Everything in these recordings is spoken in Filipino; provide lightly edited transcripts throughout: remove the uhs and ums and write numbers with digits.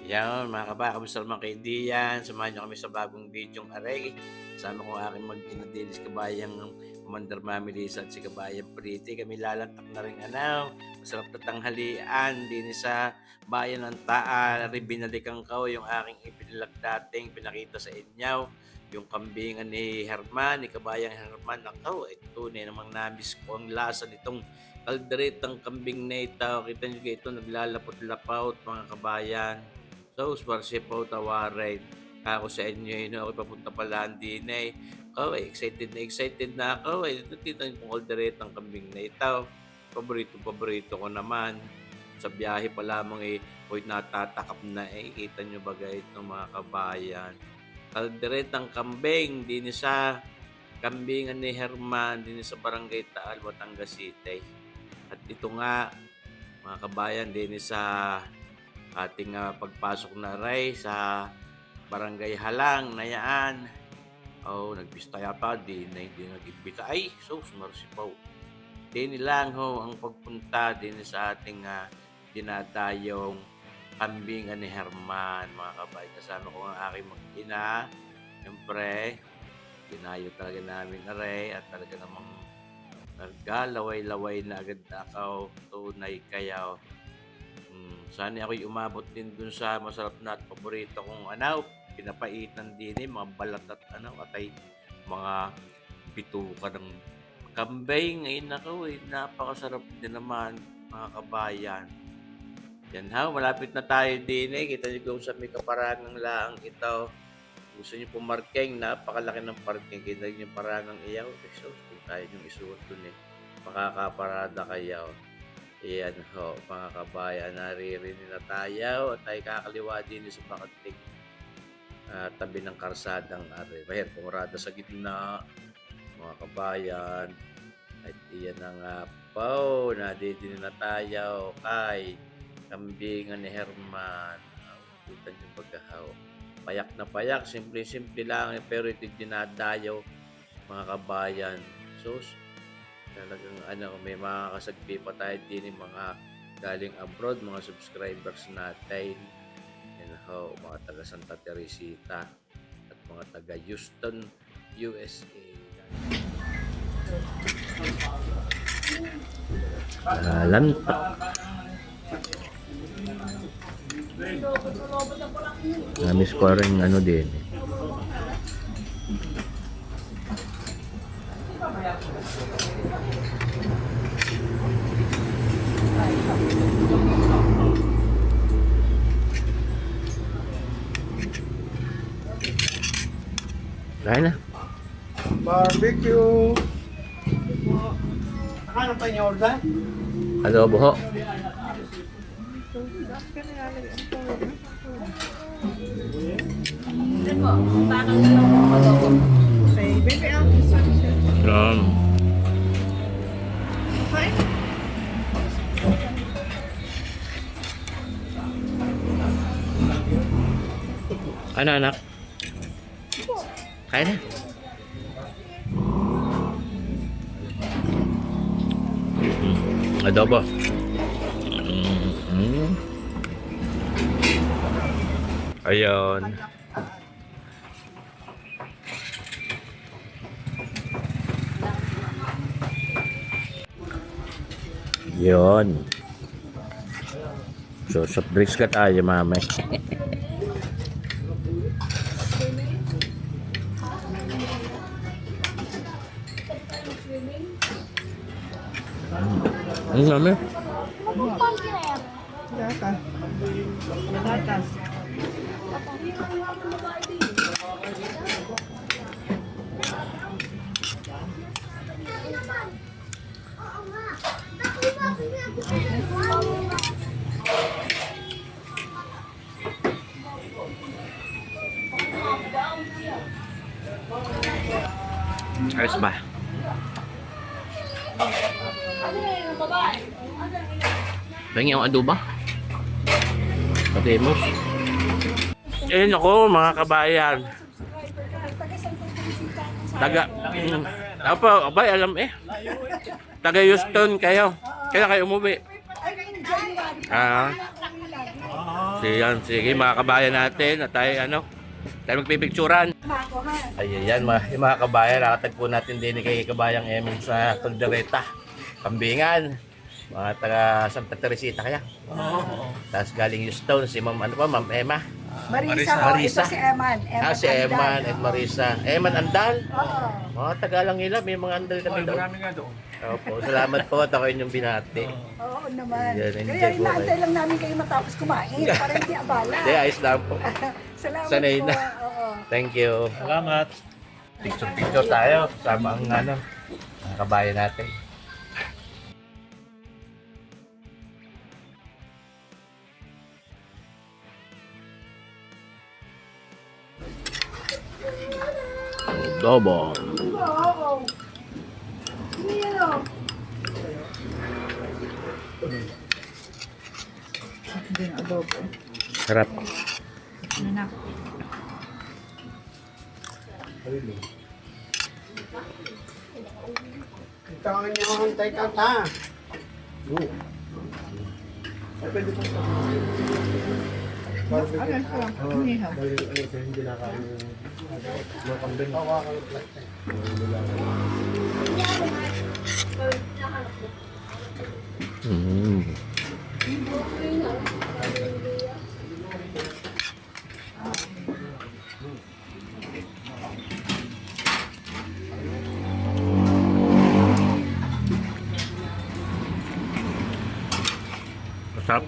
Yan mga kabaya, kamusta naman kayo diyan? Samahan niyo kami sa bagong bidyong aray. Kasama ko ang aking mag-inadilis kabayang Commander Mami Lisa at si kabayang Pretty. Kami lalantak na rin masarap na tanghalian din sa bayan ng Taal. Binalikan ko yung aking ipinilag dating pinakita sa inyo. Yung kambingan ni Herman, ni kabayang Herman. Ako, ito na namang namiss ko ang lasa nitong kalderetang kambing na ito. Kita nyo ito, naglalapot-lapot mga kabayan. So, sparse po tawarin. Ako sa inyo, ako papunta pala din eh. Oh, excited na ako eh. Nakita niyo kung kalderetang kambing na ito. Paborito ko naman. Sa biyahe pa lamang eh, huwag natatakap na eh. Kita nyo ba guys ng mga kabayan? Kalderetang kambing, din sa kambingan ni Herman, din sa Barangay Taal, Batangas City. At ito nga, mga kabayan, din sa ating pagpasok na ray sa Barangay Halang na yan. Oh, nagpista yata, di nag-imbita. Ay, so, sumarsipaw. Di nilang ang pagpunta din sa ating dinadayong kambingan ni Herman, mga kabayan. Kasama ko ang aking mag-ina. Siyempre, dinayo talaga namin na ray at talaga namang naggalaway-laway na agad ako. Tunay kayo. Sana ako'y umabot din dun sa masarap na at paborito kong pinapaitan din mga balat at atay mga bituka ng kambing. Ngayon ako napakasarap din naman mga kabayan. Yan malapit na tayo din Kita nyo kung sa may kaparangang laang ito. Gusto nyo pumarking, napakalaki ng parking. Kita nyo yung parangang iyaw. So, kung tayo nyo isuot dun makakaparada kayo. Iyan mga kabayan, naririnig na tayo at tayo kakaliwa din sa Bakatig tabi ng karsadang Bahir, pumurada sa gitna mga kabayan. At iyan na nga po, nadidin na tayo kay kambingan ni Herman. Kita niyo pagkahaw. Payak na payak, simple lang pero ito dinadayo mga kabayan. Sus, talagang may mga kasagpi pa tayo din mga galing abroad, mga subscribers natin. Yan mga taga Santa Teresita at mga taga Houston, USA. Lantak. Namiss ko rin din. Kain na. Barbecue. Ano pa niyo order? Adobo ho. Ano anak? Kain na. Adobo. Ayun. Yun. So, soft drinks ka tayo, mama. Ang dami. Gatas. Ayos ba? Pengi ang adobo. Patemos. Ayun ako mga kabayan. Abay, alam Taga Houston kayo. Kaya kayo umuwi. Sige mga kabayan natin, at tayo magpipicturan. Ayan, yung mga kabayan, nakatagpo natin din kay Kabayang Emin sa Caldereta, Kambingan. Mga taga Santa Teresita kaya. Tapos galing Houston, si Ma'am Ma'am Emma. Marisa. Ito si Eman. Si Eman at Marisa. Eman Andal. Oo. Mga taga lang nila, may mga andal kami doon. Marami nga doon. Opo, salamat po at ako inyong binati. Oo naman. Yan, Kaya enjoy po inaantay kayo. lang namin kayo matapos kumain para hindi abala. Hindi, ayos lang po. Salamat Sanay po. na. Oo. Thank you. Salamat. Picture tayo. Sama ang mga kabayan natin. Adobo. Oo. Hindi yan o. Hindi na adobo. Sarap. Ano na? Ito ang inyong take out ha. Hindi na kami makambing. Masarap.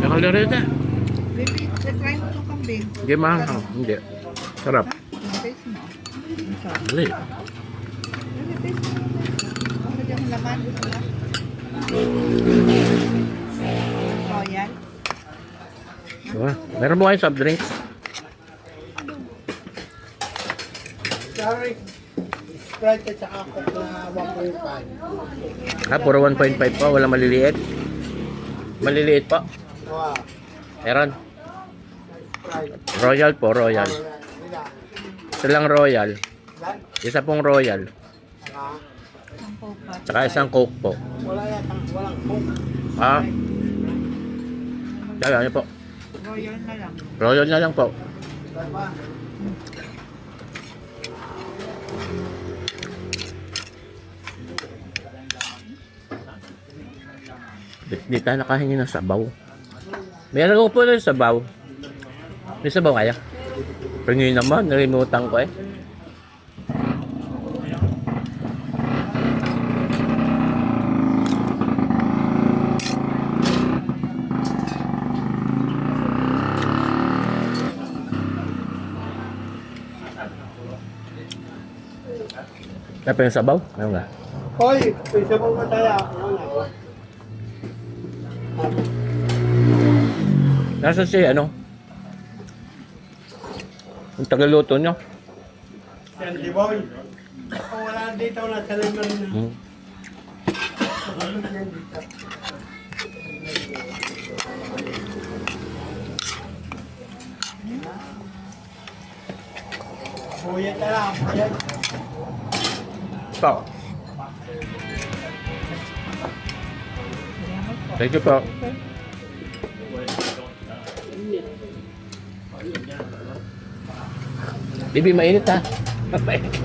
Ano Caldereta. Baby, try mo itong kambing. Hindi mahal. Hindi. Sarap. Taste mo. Ang sarap. Hindi. Taste mo. Ano dyan ang laman? Royal. Diba? Meron mo kayong soft drinks? Sorry. Sprite at saka Coke na 1.5. Puro 1.5 pa. Wala maliliit. Maliliit pa. Wow. Meron. Sprite. Royal po, Royal. Isa lang Royal. Yan. Isa pong Royal. Saka, Ang coca. Tsaka isang Coke po. wala yata, walang Coke. Ah. Kaya ano po? Royal na lang. Royal na lang po. Diba? Di tayo nakahingi ng sabaw. Meron ko po ng sabaw. May sabaw kaya? Pingin naman, nalimutan ko eh. Ano yung sabaw? Ano nga? Hoy, pwede mo mataya ako. Wala. Nasaan si ano? Yung tagaluto nyo? Yan, di boy. Kung wala dito, nasa naman na. Hmm. Buyat na lang, buyat. Po. Thank you po. Bibi, mainit ha? Mainit.